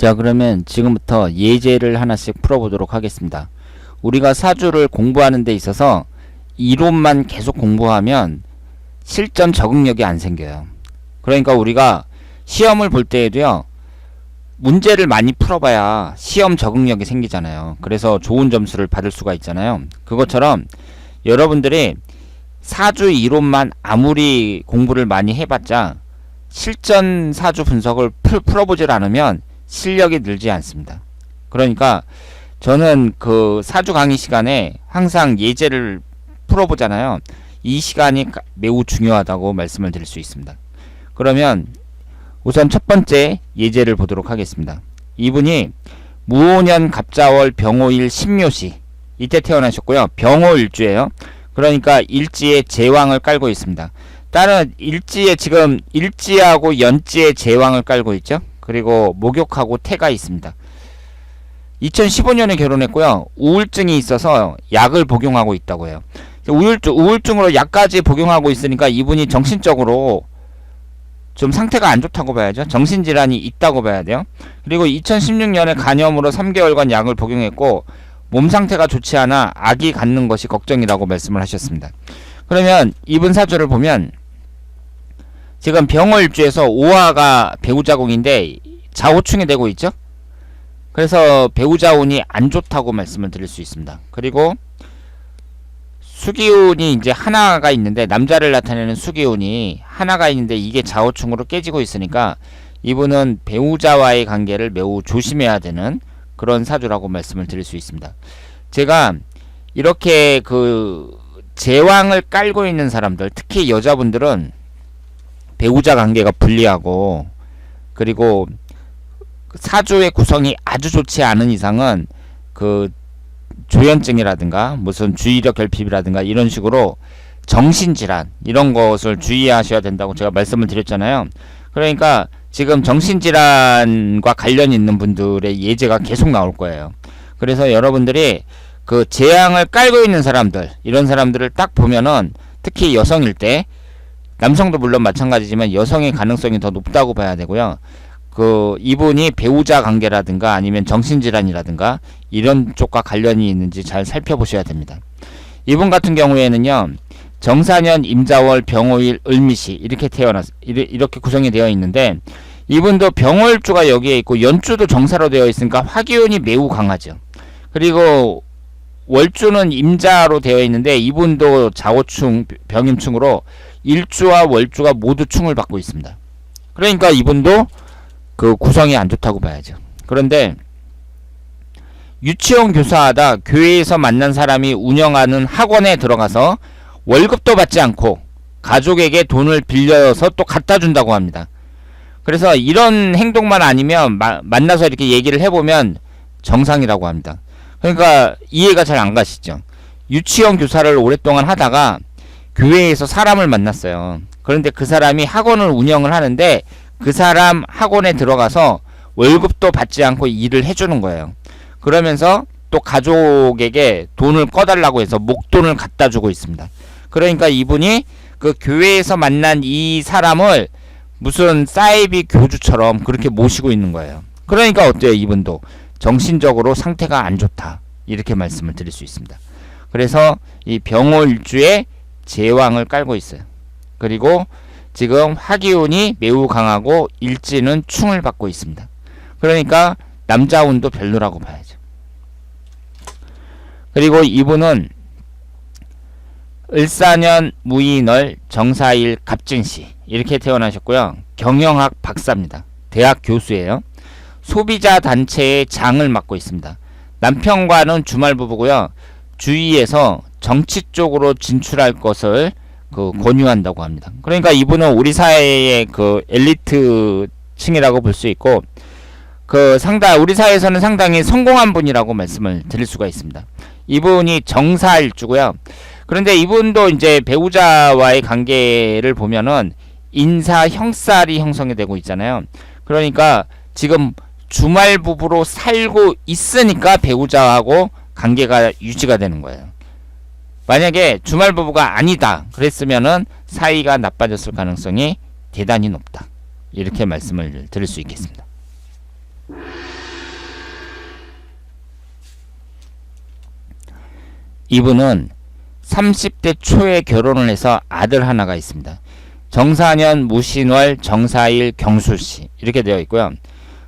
자, 그러면 지금부터 예제를 하나씩 풀어보도록 하겠습니다. 우리가 사주를 공부하는 데 있어서 이론만 계속 공부하면 실전 적응력이 안 생겨요. 그러니까 우리가 시험을 볼 때에도요, 문제를 많이 풀어봐야 시험 적응력이 생기잖아요. 그래서 좋은 점수를 받을 수가 있잖아요. 그것처럼 여러분들이 사주 이론만 아무리 공부를 많이 해봤자 실전 사주 분석을 풀어보질 않으면 실력이 늘지 않습니다. 그러니까 저는 그 사주 강의 시간에 항상 예제를 풀어보잖아요. 이 시간이 매우 중요하다고 말씀을 드릴 수 있습니다. 그러면 우선 첫 번째 예제를 보도록 하겠습니다. 이분이 무오년 갑자월 병오일 신묘시 이때 태어나셨고요. 병오일주예요. 그러니까 일지에 제왕을 깔고 있습니다. 다른 일지에 지금 일지하고 연지에 제왕을 깔고 있죠. 그리고 목욕하고 태가 있습니다. 2015년에 결혼했고요. 우울증이 있어서 약을 복용하고 있다고 해요. 우울증으로 약까지 복용하고 있으니까 이분이 정신적으로 좀 상태가 안 좋다고 봐야죠. 정신질환이 있다고 봐야 돼요. 그리고 2016년에 간염으로 3개월간 약을 복용했고 몸 상태가 좋지 않아 아기 갖는 것이 걱정이라고 말씀을 하셨습니다. 그러면 이분 사주를 보면 지금 병월주에서 오화가 배우자궁인데 자호충이 되고 있죠. 그래서 배우자운이 안 좋다고 말씀을 드릴 수 있습니다. 그리고 수기운이 이제 하나가 있는데, 남자를 나타내는 수기운이 하나가 있는데 이게 자호충으로 깨지고 있으니까 이분은 배우자와의 관계를 매우 조심해야 되는 그런 사주라고 말씀을 드릴 수 있습니다. 제가 이렇게 그 제왕을 깔고 있는 사람들, 특히 여자분들은 배우자 관계가 불리하고, 그리고 사주의 구성이 아주 좋지 않은 이상은 그 조현증이라든가 무슨 주의력 결핍이라든가 이런 식으로 정신질환 이런 것을 주의하셔야 된다고 제가 말씀을 드렸잖아요. 그러니까 지금 정신질환과 관련이 있는 분들의 예제가 계속 나올 거예요. 그래서 여러분들이 그 재앙을 깔고 있는 사람들, 이런 사람들을 딱 보면은 특히 여성일 때, 남성도 물론 마찬가지지만 여성의 가능성이 더 높다고 봐야 되고요. 그 이분이 배우자 관계라든가 아니면 정신질환이라든가 이런 쪽과 관련이 있는지 잘 살펴보셔야 됩니다. 이분 같은 경우에는요, 정사년 임자월 병오일 을미시 이렇게 구성이 되어 있는데, 이분도 병월주가 여기에 있고 연주도 정사로 되어 있으니까 화기운이 매우 강하죠. 그리고 월주는 임자로 되어 있는데 이분도 자호충 병임충으로 일주와 월주가 모두 충을 받고 있습니다. 그러니까 이분도 그 구성이 안 좋다고 봐야죠. 그런데 유치원 교사하다 교회에서 만난 사람이 운영하는 학원에 들어가서 월급도 받지 않고 가족에게 돈을 빌려서 또 갖다 준다고 합니다. 그래서 이런 행동만 아니면 만나서 이렇게 얘기를 해보면 정상이라고 합니다. 그러니까 이해가 잘 안 가시죠. 유치원 교사를 오랫동안 하다가 교회에서 사람을 만났어요. 그런데 그 사람이 학원을 운영을 하는데 그 사람 학원에 들어가서 월급도 받지 않고 일을 해주는 거예요. 그러면서 또 가족에게 돈을 꺼달라고 해서 목돈을 갖다 주고 있습니다. 그러니까 이분이 그 교회에서 만난 이 사람을 무슨 사이비 교주처럼 그렇게 모시고 있는 거예요. 그러니까 어때요? 이분도 정신적으로 상태가 안 좋다, 이렇게 말씀을 드릴 수 있습니다. 그래서 이 병월주에 제왕을 깔고 있어요. 그리고 지금 화기운이 매우 강하고 일지는 충을 받고 있습니다. 그러니까 남자운도 별로라고 봐야죠. 그리고 이분은 을사년 무인월 정사일 갑진시 이렇게 태어나셨고요. 경영학 박사입니다. 대학 교수예요. 소비자 단체의 장을 맡고 있습니다. 남편과는 주말 부부고요. 주위에서 정치 쪽으로 진출할 것을 권유한다고 합니다. 그러니까 이분은 우리 사회의 그 엘리트 층이라고 볼 수 있고, 우리 사회에서는 상당히 성공한 분이라고 말씀을 드릴 수가 있습니다. 이분이 정사일주고요. 그런데 이분도 이제 배우자와의 관계를 보면은 인사 형살이 형성이 되고 있잖아요. 그러니까 지금 주말 부부로 살고 있으니까 배우자하고 관계가 유지가 되는 거예요. 만약에 주말 부부가 아니다 그랬으면은 사이가 나빠졌을 가능성이 대단히 높다, 이렇게 말씀을 드릴 수 있겠습니다. 이분은 30대 초에 결혼을 해서 아들 하나가 있습니다. 정사년, 무신월, 정사일, 경술시 이렇게 되어 있고요.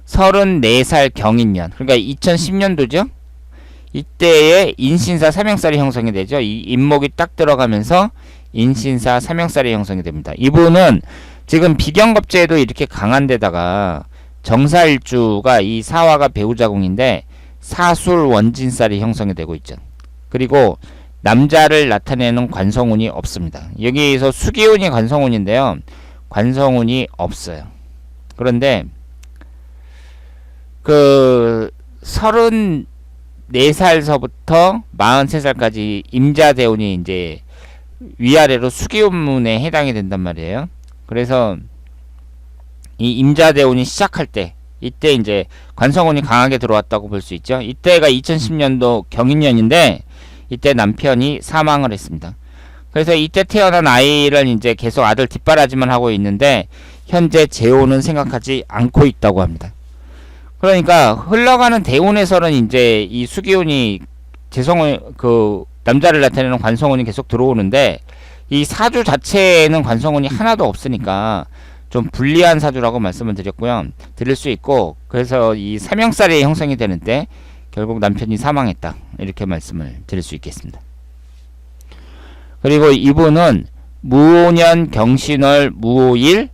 34살 경인년, 그러니까 2010년도죠. 이때에 인신사 삼형살이 형성이 되죠. 이 인목이 딱 들어가면서 인신사 삼형살이 형성이 됩니다. 이분은 지금 비경겁제에도 이렇게 강한 데다가 정사일주가 이 사화가 배우자궁인데 사술 원진살이 형성이 되고 있죠. 그리고 남자를 나타내는 관성운이 없습니다. 여기에서 수기운이 관성운인데요. 관성운이 없어요. 그런데 그 34살서부터 43살까지 임자대운이 이제 위아래로 수기운문에 해당이 된단 말이에요. 그래서 이 임자대운이 시작할 때 이때 이제 관성운이 강하게 들어왔다고 볼 수 있죠. 이때가 2010년도 경인년인데 이때 남편이 사망을 했습니다. 그래서 이때 태어난 아이를 이제 계속 아들 뒷바라지만 하고 있는데 현재 재혼은 생각하지 않고 있다고 합니다. 그러니까 흘러가는 대운에서는 이제 이 수기운이 재성운 그 남자를 나타내는 관성운이 계속 들어오는데 이 사주 자체에는 관성운이 하나도 없으니까 좀 불리한 사주라고 말씀을 드렸고요. 드릴 수 있고, 그래서 이 삼형살이 형성이 되는데 결국 남편이 사망했다 이렇게 말씀을 드릴 수 있겠습니다. 그리고 이분은 무오년, 경신월, 무오일,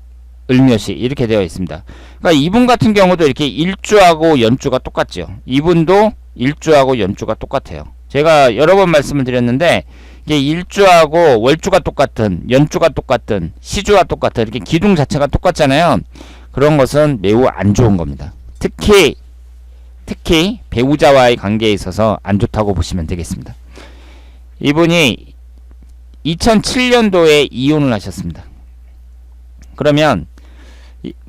을묘시 이렇게 되어 있습니다. 그러니까 이분 같은 경우도 이렇게 일주하고 연주가 똑같죠. 이분도 일주하고 연주가 똑같아요. 제가 여러 번 말씀을 드렸는데 이게 일주하고 월주가 똑같은, 연주가 똑같은, 시주가 똑같은 이렇게 기둥 자체가 똑같잖아요. 그런 것은 매우 안 좋은 겁니다. 특히 배우자와의 관계에 있어서 안 좋다고 보시면 되겠습니다. 이분이 2007년도에 이혼을 하셨습니다. 그러면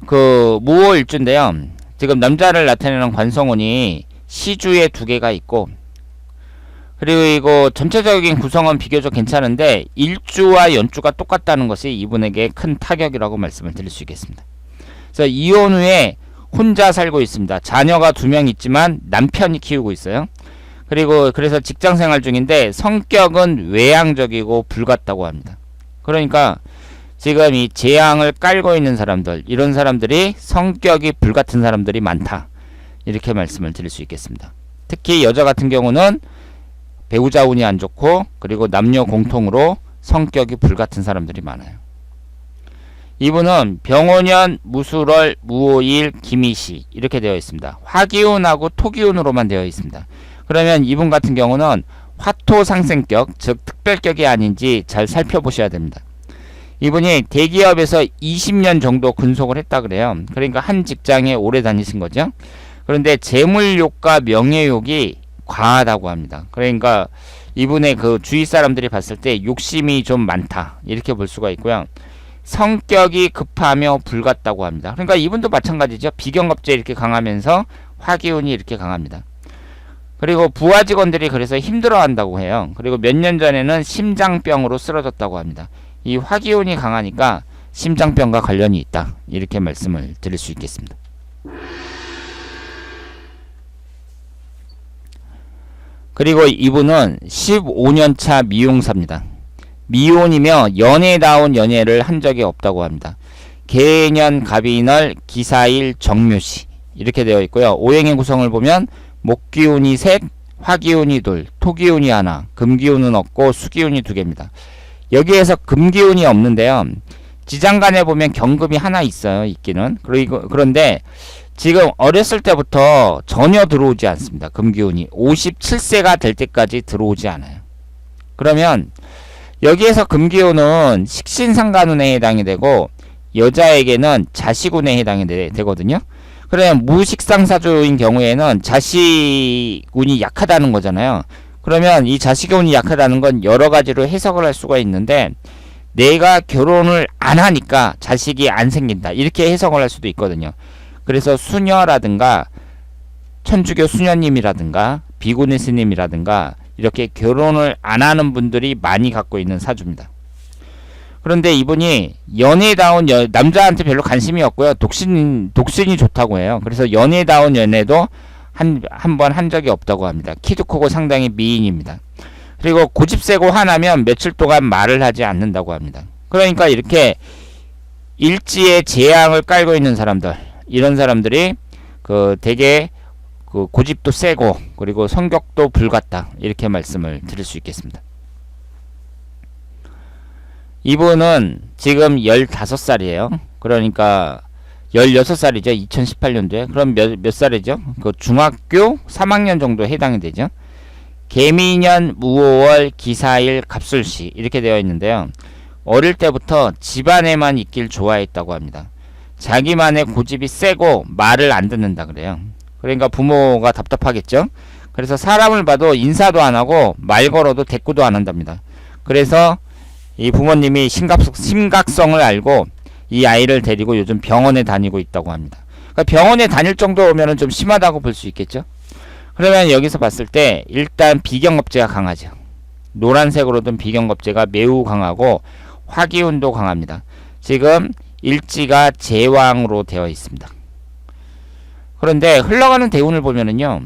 그 무오일주인데요. 지금 남자를 나타내는 관성운이 시주에 2개가 있고, 그리고 전체적인 구성은 비교적 괜찮은데 일주와 연주가 똑같다는 것이 이분에게 큰 타격이라고 말씀을 드릴 수 있겠습니다. 그래서 이혼 후에 혼자 살고 있습니다. 자녀가 2명 있지만 남편이 키우고 있어요. 그리고 그래서 직장생활 중인데 성격은 외향적이고 불같다고 합니다. 그러니까 지금 이 재앙을 깔고 있는 사람들, 이런 사람들이 성격이 불같은 사람들이 많다 이렇게 말씀을 드릴 수 있겠습니다. 특히 여자 같은 경우는 배우자 운이 안 좋고, 그리고 남녀 공통으로 성격이 불같은 사람들이 많아요. 이분은 병오년, 무술월, 무오일, 기미시 이렇게 되어 있습니다. 화기운하고 토기운으로만 되어 있습니다. 그러면 이분 같은 경우는 화토상생격, 즉 특별격이 아닌지 잘 살펴보셔야 됩니다. 이분이 대기업에서 20년 정도 근속을 했다 그래요. 그러니까 한 직장에 오래 다니신 거죠. 그런데 재물욕과 명예욕이 과하다고 합니다. 그러니까 이분의 그 주위 사람들이 봤을 때 욕심이 좀 많다 이렇게 볼 수가 있고요. 성격이 급하며 불같다고 합니다. 그러니까 이분도 마찬가지죠. 비경겁제 이렇게 강하면서 화기운이 이렇게 강합니다. 그리고 부하 직원들이 그래서 힘들어한다고 해요. 그리고 몇 년 전에는 심장병으로 쓰러졌다고 합니다. 이 화기운이 강하니까 심장병과 관련이 있다 이렇게 말씀을 드릴 수 있겠습니다. 그리고 이분은 15년차 미용사입니다. 미혼이며 연애다운 연애를 한 적이 없다고 합니다. 개년, 갑인월, 기사일, 정묘시 이렇게 되어 있고요. 오행의 구성을 보면 목기운이 3, 화기운이 2, 토기운이 1, 금기운은 없고 수기운이 2개입니다. 여기에서 금기운이 없는데요. 지장간에 보면 경금이 하나 있어요. 있기는. 그런데 지금 어렸을 때부터 전혀 들어오지 않습니다. 금기운이 57세가 될 때까지 들어오지 않아요. 그러면 여기에서 금기운은 식신상간운에 해당이 되고 여자에게는 자식운에 해당이 되거든요. 그러면 무식상사주인 경우에는 자식운이 약하다는 거잖아요. 그러면 이 자식운이 약하다는 건 여러 가지로 해석을 할 수가 있는데, 내가 결혼을 안 하니까 자식이 안 생긴다 이렇게 해석을 할 수도 있거든요. 그래서 수녀라든가 천주교 수녀님이라든가 비구니 스님이라든가 이렇게 결혼을 안 하는 분들이 많이 갖고 있는 사주입니다. 그런데 이분이 연애다운 남자한테 별로 관심이 없고요. 독신이 좋다고 해요. 그래서 연애다운 연애도 한 번 한 적이 없다고 합니다. 키도 크고 상당히 미인입니다. 그리고 고집 세고 화나면 며칠 동안 말을 하지 않는다고 합니다. 그러니까 이렇게 일지에 재앙을 깔고 있는 사람들, 이런 사람들이 되게 고집도 세고 그리고 성격도 불같다, 이렇게 말씀을 드릴 수 있겠습니다. 이분은 지금 15살이에요. 그러니까 16살이죠. 2018년도에. 그럼 몇 살이죠? 중학교 3학년 정도 해당이 되죠. 개미년 무오월 기사일 갑술시, 이렇게 되어 있는데요. 어릴 때부터 집안에만 있길 좋아했다고 합니다. 자기만의 고집이 세고 말을 안 듣는다 그래요. 그러니까 부모가 답답하겠죠. 그래서 사람을 봐도 인사도 안 하고 말 걸어도 대꾸도 안 한답니다. 그래서 이 부모님이 심각성을 알고 이 아이를 데리고 요즘 병원에 다니고 있다고 합니다. 그러니까 병원에 다닐 정도면은 좀 심하다고 볼 수 있겠죠. 그러면 여기서 봤을 때 일단 비경겁제가 강하죠. 노란색으로 든 비경겁제가 매우 강하고 화기운도 강합니다. 지금 일지가 제왕으로 되어 있습니다. 그런데 흘러가는 대운을 보면은요,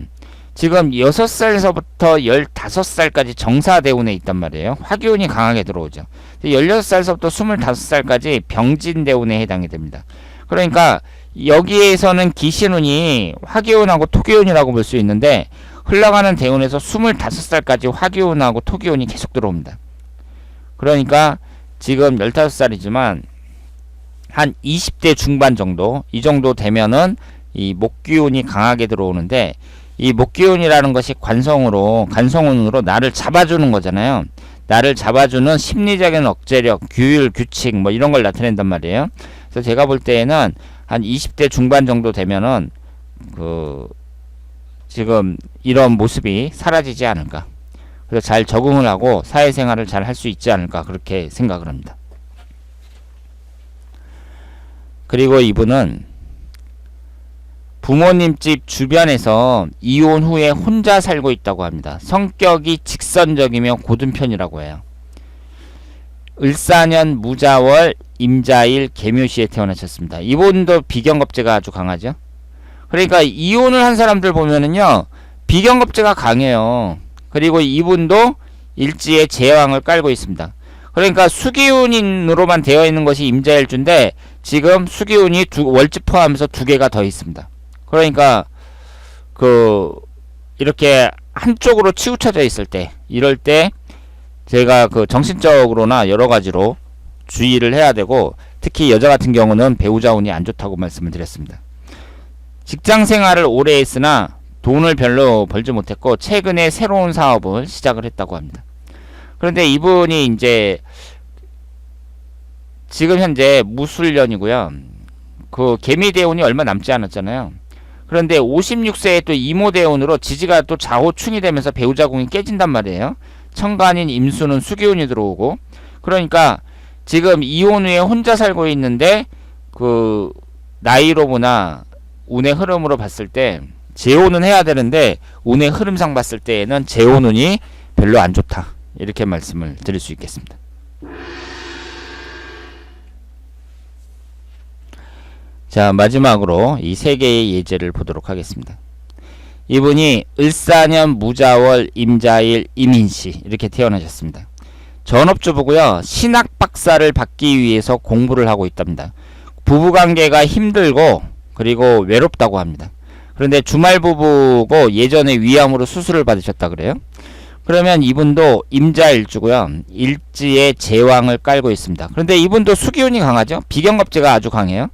지금 6살서부터 15살까지 정사대운에 있단 말이에요. 화기운이 강하게 들어오죠. 16살서부터 25살까지 병진대운에 해당이 됩니다. 그러니까 여기에서는 기신운이 화기운하고 토기운이라고 볼 수 있는데, 흘러가는 대운에서 25살까지 화기운하고 토기운이 계속 들어옵니다. 그러니까 지금 15살이지만 한 20대 중반 정도, 이 정도 되면은 이 목기운이 강하게 들어오는데, 이 목기운이라는 것이 관성운으로 나를 잡아주는 거잖아요. 나를 잡아주는 심리적인 억제력, 규율, 규칙 뭐 이런 걸 나타낸단 말이에요. 그래서 제가 볼 때에는 한 20대 중반 정도 되면은 지금 이런 모습이 사라지지 않을까. 그래서 잘 적응을 하고 사회생활을 잘 할 수 있지 않을까, 그렇게 생각을 합니다. 그리고 이분은 부모님 집 주변에서 이혼 후에 혼자 살고 있다고 합니다. 성격이 직선적이며 고든 편이라고 해요. 을사년 무자월 임자일 계묘시에 태어나셨습니다. 이분도 비경겁제가 아주 강하죠. 그러니까 이혼을 한 사람들 보면은요, 비경겁제가 강해요. 그리고 이분도 일지에 제왕을 깔고 있습니다. 그러니까 수기운으로만 되어 있는 것이 임자일주인데, 지금 수기운이 월지 포함해서 2개가 더 있습니다. 그러니까 이렇게 한쪽으로 치우쳐져 있을 때, 이럴 때 제가 정신적으로나 여러 가지로 주의를 해야 되고, 특히 여자 같은 경우는 배우자 운이 안 좋다고 말씀을 드렸습니다. 직장 생활을 오래 했으나 돈을 별로 벌지 못했고, 최근에 새로운 사업을 시작을 했다고 합니다. 그런데 이분이 이제 지금 현재 무술년이고요. 개미대운이 얼마 남지 않았잖아요. 그런데 56세에 또 이모대운으로 지지가 또 좌호충이 되면서 배우자궁이 깨진단 말이에요. 천간인 임수는 수기운이 들어오고, 그러니까 지금 이혼 후에 혼자 살고 있는데 나이로 보나 운의 흐름으로 봤을 때 재혼은 해야 되는데, 운의 흐름상 봤을 때에는 재혼운이 별로 안 좋다, 이렇게 말씀을 드릴 수 있겠습니다. 자, 마지막으로 이 3개의 예제를 보도록 하겠습니다. 이분이 을사년 무자월 임자일 임인시, 이렇게 태어나셨습니다. 전업주부고요. 신학박사를 받기 위해서 공부를 하고 있답니다. 부부관계가 힘들고 그리고 외롭다고 합니다. 그런데 주말부부고 예전에 위암으로 수술을 받으셨다 그래요. 그러면 이분도 임자일주고요. 일지에 제왕을 깔고 있습니다. 그런데 이분도 수기운이 강하죠. 비경겁제가 아주 강해요.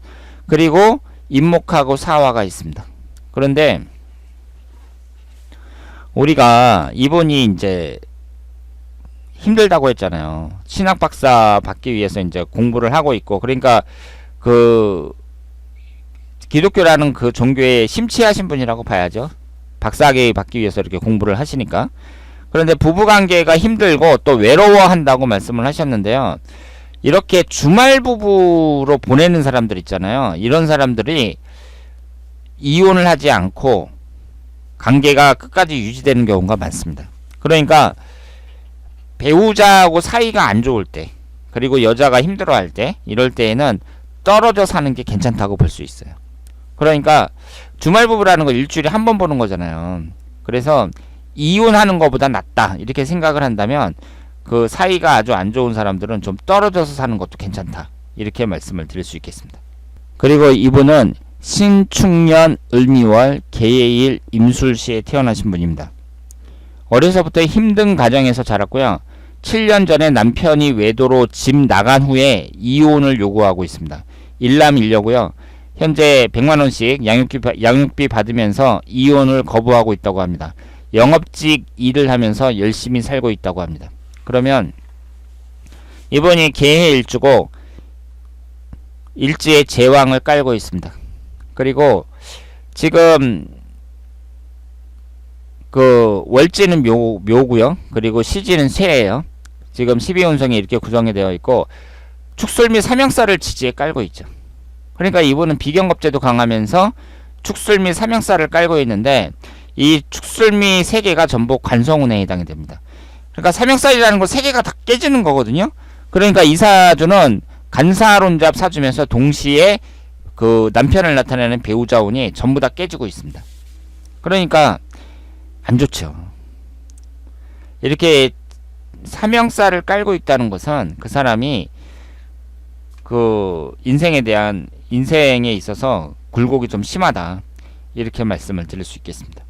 그리고 임목하고 사화가 있습니다. 그런데 우리가 이분이 이제 힘들다고 했잖아요. 신학박사 받기 위해서 이제 공부를 하고 있고, 그러니까 기독교라는 종교에 심취하신 분이라고 봐야죠. 박사학위 받기 위해서 이렇게 공부를 하시니까. 그런데 부부관계가 힘들고 또 외로워한다고 말씀을 하셨는데요. 이렇게 주말부부로 보내는 사람들 있잖아요. 이런 사람들이 이혼을 하지 않고 관계가 끝까지 유지되는 경우가 많습니다. 그러니까 배우자하고 사이가 안 좋을 때, 그리고 여자가 힘들어할 때, 이럴 때에는 떨어져 사는 게 괜찮다고 볼 수 있어요. 그러니까 주말부부라는 거 일주일에 한 번 보는 거잖아요. 그래서 이혼하는 것보다 낫다 이렇게 생각을 한다면 그 사이가 아주 안 좋은 사람들은 좀 떨어져서 사는 것도 괜찮다 이렇게 말씀을 드릴 수 있겠습니다. 그리고 이분은 신축년 을미월 개해일 임술시에 태어나신 분입니다. 어려서부터 힘든 가정에서 자랐고요. 7년 전에 남편이 외도로 집 나간 후에 이혼을 요구하고 있습니다. 일남일녀고요. 현재 100만원씩 양육비 받으면서 이혼을 거부하고 있다고 합니다. 영업직 일을 하면서 열심히 살고 있다고 합니다. 그러면 이분이 개해일주고 일지에 제왕을 깔고 있습니다. 그리고 지금 그 월지는 묘고요. 그리고 시지는 쇠예요. 지금 12운성이 이렇게 구성이 되어 있고 축술 및 삼형살을 지지에 깔고 있죠. 그러니까 이분은 비경겁제도 강하면서 축술 및 삼형살을 깔고 있는데 이 축술 및 세 개가 전부 관성운에 해당이 됩니다. 그러니까 삼형살이라는 거 세 개가 다 깨지는 거거든요. 그러니까 이 사주는 간사론잡 사주면서 동시에 그 남편을 나타내는 배우자운이 전부 다 깨지고 있습니다. 그러니까 안 좋죠. 이렇게 삼형살을 깔고 있다는 것은 그 사람이 그 인생에 있어서 굴곡이 좀 심하다 이렇게 말씀을 드릴 수 있겠습니다.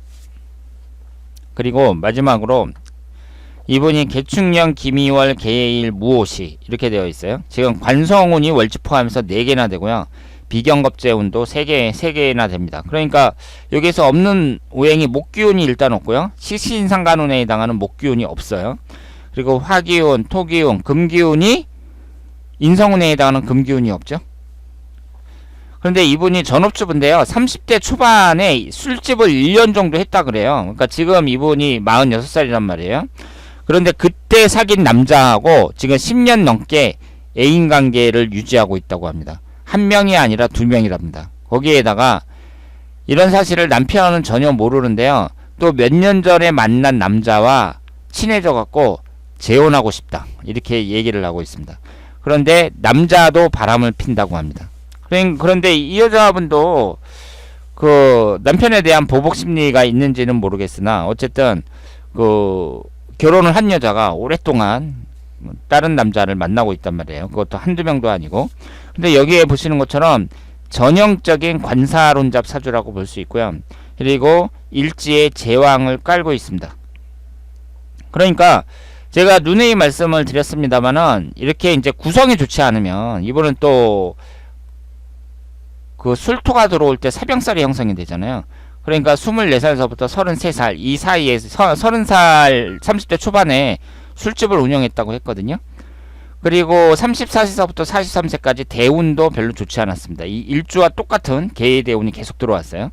그리고 마지막으로 이분이 개축년 김이월 개해일 무오시 이렇게 되어 있어요. 지금 관성운이 월지 포함해서 4개나 되고요. 비경겁제운도 3개나 됩니다. 그러니까 여기서 없는 오행이 목기운이 일단 없고요. 시신상간운에 해당하는 목기운이 없어요. 그리고 화기운, 토기운, 금기운이 인성운에 해당하는 금기운이 없죠. 그런데 이분이 전업주부인데요. 30대 초반에 술집을 1년 정도 했다 그래요. 그러니까 지금 이분이 46살이란 말이에요. 그런데 그때 사귄 남자하고 지금 10년 넘게 애인관계를 유지하고 있다고 합니다. 한 명이 아니라 2명이랍니다. 거기에다가 이런 사실을 남편은 전혀 모르는데요. 또 몇 년 전에 만난 남자와 친해져 갖고 재혼하고 싶다 이렇게 얘기를 하고 있습니다. 그런데 남자도 바람을 핀다고 합니다. 그런데 이 여자분도 그 남편에 대한 보복 심리가 있는지는 모르겠으나 어쨌든 그 결혼을 한 여자가 오랫동안 다른 남자를 만나고 있단 말이에요. 그것도 한두 명도 아니고. 근데 여기에 보시는 것처럼 전형적인 관사론잡 사주라고 볼 수 있고요. 그리고 일지에 제왕을 깔고 있습니다. 그러니까 제가 누누이 말씀을 드렸습니다만은 이렇게 이제 구성이 좋지 않으면 이분은 또 그 술토가 들어올 때 사병살이 형성이 되잖아요. 그러니까 24살서부터 33살 이 사이에 30살 30대 초반에 술집을 운영했다고 했거든요. 그리고 34세서부터 43세까지 대운도 별로 좋지 않았습니다. 이 일주와 똑같은 개의 대운이 계속 들어왔어요.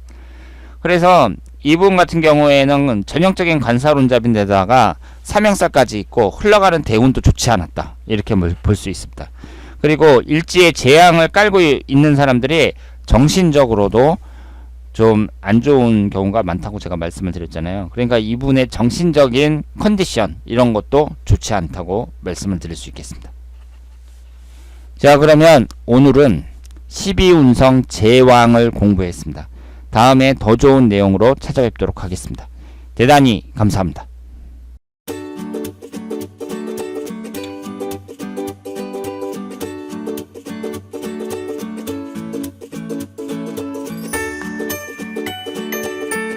그래서 이분 같은 경우에는 전형적인 관사론잡인데다가 삼형살까지 있고 흘러가는 대운도 좋지 않았다 이렇게 볼 수 있습니다. 그리고 일지에 재앙을 깔고 있는 사람들이 정신적으로도 좀 안 좋은 경우가 많다고 제가 말씀을 드렸잖아요. 그러니까 이분의 정신적인 컨디션 이런 것도 좋지 않다고 말씀을 드릴 수 있겠습니다. 자, 그러면 오늘은 12운성 제왕을 공부했습니다. 다음에 더 좋은 내용으로 찾아뵙도록 하겠습니다. 대단히 감사합니다.